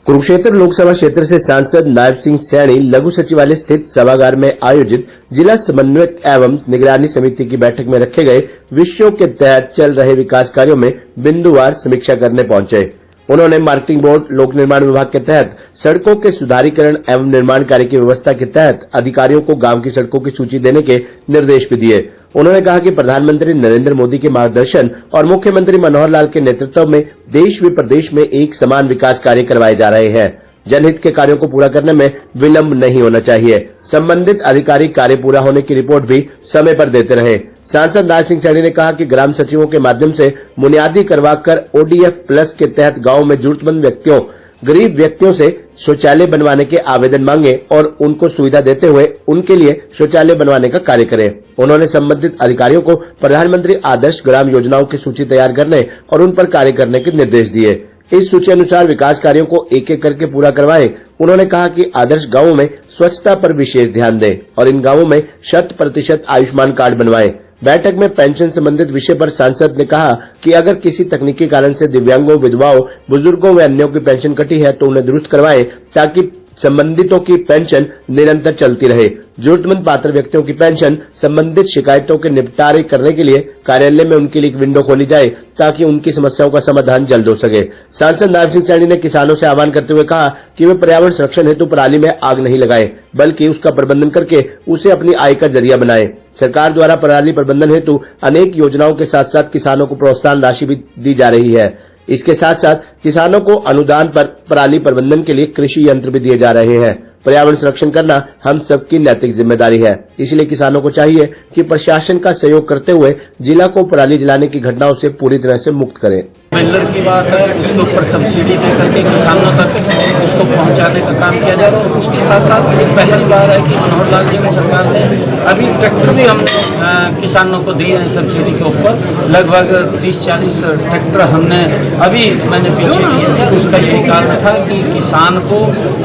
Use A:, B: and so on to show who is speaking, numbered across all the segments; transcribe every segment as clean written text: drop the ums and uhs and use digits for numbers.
A: कुरुक्षेत्र लोकसभा क्षेत्र से सांसद नायब सिंह सैनी लघु सचिवालय स्थित सभागार में आयोजित जिला समन्वयक एवं निगरानी समिति की बैठक में रखे गए विषयों के तहत चल रहे विकास कार्यों में बिंदुवार समीक्षा करने पहुंचे। उन्होंने मार्केटिंग बोर्ड, लोक निर्माण विभाग के तहत सड़कों के सुधारीकरण एवं निर्माण कार्य की व्यवस्था के तहत अधिकारियों को गांव की सड़कों की सूची देने के निर्देश भी दिए। उन्होंने कहा कि प्रधानमंत्री नरेंद्र मोदी के मार्गदर्शन और मुख्यमंत्री मनोहर लाल के नेतृत्व में देश व प्रदेश में एक समान विकास कार्य करवाए जा रहे हैं। जनहित के कार्यों को पूरा करने में विलंब नहीं होना चाहिए। संबंधित अधिकारी कार्य पूरा होने की रिपोर्ट भी समय पर देते रहे। सांसद नायब सिंह सैनी ने कहा कि ग्राम सचिवों के माध्यम से बुनियादी करवाकर ODF प्लस के तहत गांव में जरूरतमंद व्यक्तियों, गरीब व्यक्तियों से शौचालय बनवाने के आवेदन मांगे और उनको सुविधा देते हुए उनके लिए शौचालय बनवाने का कार्य करें। उन्होंने संबंधित अधिकारियों को प्रधानमंत्री आदर्श ग्राम योजनाओं की सूची तैयार करने और उन पर कार्य करने के निर्देश दिए। इस सूची अनुसार विकास कार्यों को एक एक करके पूरा करवाएं। उन्होंने कहा कि आदर्श गांवों में स्वच्छता पर विशेष ध्यान दें और इन गांवों में 100% आयुष्मान कार्ड बनवाएं। बैठक में पेंशन संबंधित विषय पर सांसद ने कहा कि अगर किसी तकनीकी कारण से दिव्यांगों, विधवाओं, बुजुर्गों व अन्यों की पेंशन कटी है तो उन्हें दुरुस्त करवाएं ताकि संबंधितों की पेंशन निरंतर चलती रहे। जरूरतमंद पात्र व्यक्तियों की पेंशन संबंधित शिकायतों के निपटारे करने के लिए कार्यालय में उनके लिए एक विंडो खोली जाए ताकि उनकी समस्याओं का समाधान जल्द हो सके। सांसद नायब सिंह सैनी ने किसानों से आह्वान करते हुए कहा कि वे पर्यावरण संरक्षण हेतु पराली में आग नहीं लगाएं, बल्कि उसका प्रबंधन करके उसे अपनी आय का जरिया बनाएं। सरकार द्वारा पराली प्रबंधन हेतु अनेक योजनाओं के साथ साथ किसानों को प्रोत्साहन राशि भी दी जा रही है। इसके साथ साथ किसानों को अनुदान पर पराली प्रबंधन के लिए कृषि यंत्र भी दिए जा रहे हैं। पर्यावरण संरक्षण करना हम सबकी नैतिक जिम्मेदारी है, इसलिए किसानों को चाहिए कि प्रशासन का सहयोग करते हुए जिला को पराली जलाने की घटनाओं से पूरी तरह से मुक्त करें।
B: बेलर की बात है, उसके ऊपर सब्सिडी दे करके किसानों तक उसको पहुंचाने का काम किया जा रहा है। उसके साथ साथ एक पहली बार है कि मनोहर लाल जी की सरकार ने अभी ट्रैक्टर भी हमने किसानों को दिए हैं सब्सिडी के ऊपर। लगभग 30-40 ट्रैक्टर हमने अभी मैंने पीछे किए थे। उसका यही कारण था कि किसान को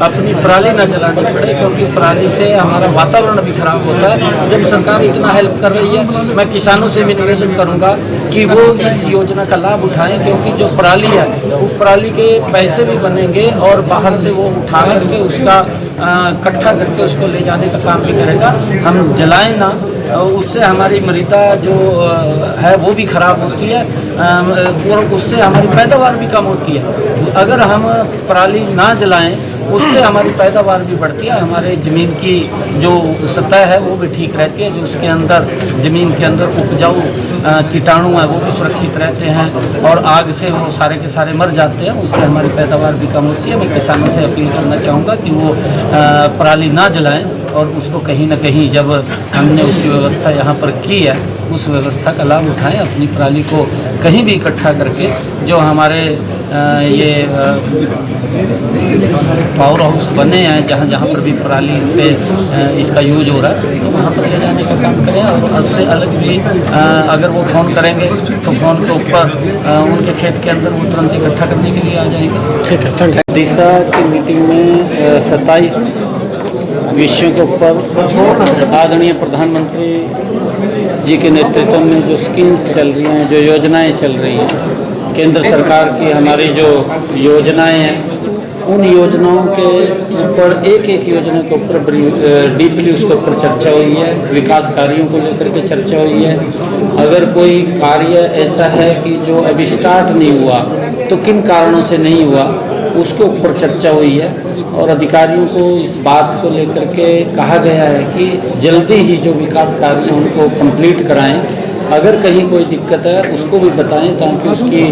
B: अपनी पराली न जलानी पड़े, क्योंकि पराली से हमारा वातावरण भी खराब होता है। जब सरकार इतना हेल्प कर रही है, मैं किसानों से भी निवेदन करूँगा कि वो इस योजना का लाभ उठाएं, क्योंकि जो पराली है उस पराली के पैसे भी बनेंगे और बाहर से वो उठा करके उसका इकट्ठा करके उसको ले जाने का काम भी करेगा। हम जलाएं ना, उससे हमारी मृदा जो है वो भी खराब होती है और उससे हमारी पैदावार भी कम होती है। अगर हम पराली ना जलाएं उससे हमारी पैदावार भी बढ़ती है, हमारे ज़मीन की जो सतह है वो भी ठीक रहती है, जो उसके अंदर ज़मीन के अंदर उपजाऊ कीटाणु है वो भी सुरक्षित रहते हैं और आग से वो सारे के सारे मर जाते हैं। उससे हमारी पैदावार भी कम होती है। मैं किसानों से अपील करना चाहूँगा कि वो पराली ना जलाएं और उसको कहीं ना कहीं, जब हमने उसकी व्यवस्था यहाँ पर की है, उस व्यवस्था का लाभ उठाएं। अपनी पराली को कहीं भी इकट्ठा करके जो हमारे ये पावर हाउस बने हैं, जहाँ जहाँ पर भी पराली से इसका यूज हो रहा है, तो वहाँ पर ले जाने का काम करें। और उससे अलग भी अगर वो फ़ोन करेंगे तो फ़ोन के ऊपर उनके खेत के अंदर वो तुरंत इकट्ठा करने के लिए आ जाएंगे। ठीक है, थैंक यू। दिशा की मीटिंग में 27 विषयों के ऊपर आदरणीय प्रधानमंत्री जी के नेतृत्व में जो स्कीम्स चल रही हैं, जो योजनाएं चल रही हैं, केंद्र सरकार की हमारी जो योजनाएं हैं, उन योजनाओं के ऊपर एक एक योजना के ऊपर डीपली उसके ऊपर चर्चा हुई है। विकास कार्यों को लेकर के चर्चा हुई है। अगर कोई कार्य ऐसा है कि जो अभी स्टार्ट नहीं हुआ तो किन कारणों से नहीं हुआ, उसके ऊपर चर्चा हुई है। और अधिकारियों को इस बात को लेकर के कहा गया है कि जल्दी ही जो विकास कार्य उनको कंप्लीट कराएं। अगर कहीं कोई दिक्कत है उसको भी बताएं, ताकि उसकी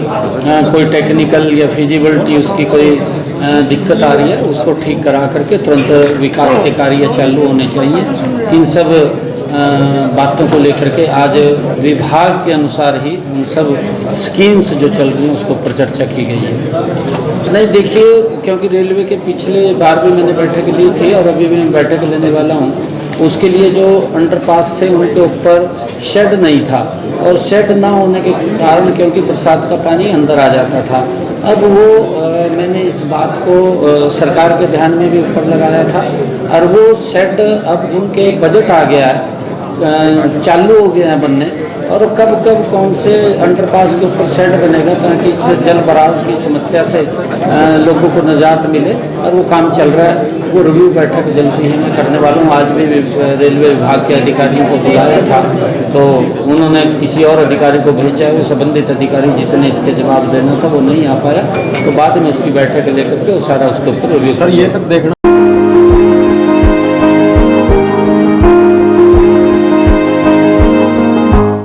B: कोई टेक्निकल या फिजिबिलिटी उसकी कोई दिक्कत आ रही है उसको ठीक करा करके तुरंत विकास के कार्य चालू होने चाहिए। इन सब बातों को लेकर के आज विभाग के अनुसार ही उन सब स्कीम्स जो चल रही हैं उसको पर चर्चा की गई है। नहीं, देखिए, क्योंकि रेलवे के पिछले बार भी मैंने बैठक ली थी और अभी मैं बैठक लेने वाला हूँ, उसके लिए जो अंडरपास थे उनके ऊपर शेड नहीं था और शेड ना होने के कारण क्योंकि बरसात का पानी अंदर आ जाता था। अब वो मैंने इस बात को सरकार के ध्यान में भी ऊपर लगाया था और वो शेड अब उनके एक बजट आ गया है चालू हो गए हैं बनने, और कब कब कौन से अंडरपास के ऊपर शेड बनेगा ताकि इससे जल भराव की समस्या से लोगों को निजात मिले, और वो काम चल रहा है। वो रिव्यू बैठक जल्दी ही मैं करने वाला हूँ। आज भी रेलवे विभाग के अधिकारियों को बुलाया था, तो उन्होंने किसी और अधिकारी को भेजा है। वो संबंधित अधिकारी जिसने इसके जवाब देना था वो नहीं आ पाया, तो बाद में उसकी बैठक लेकर के वो सारा उसके ऊपर रिव्यू।
C: सर ये तक देखना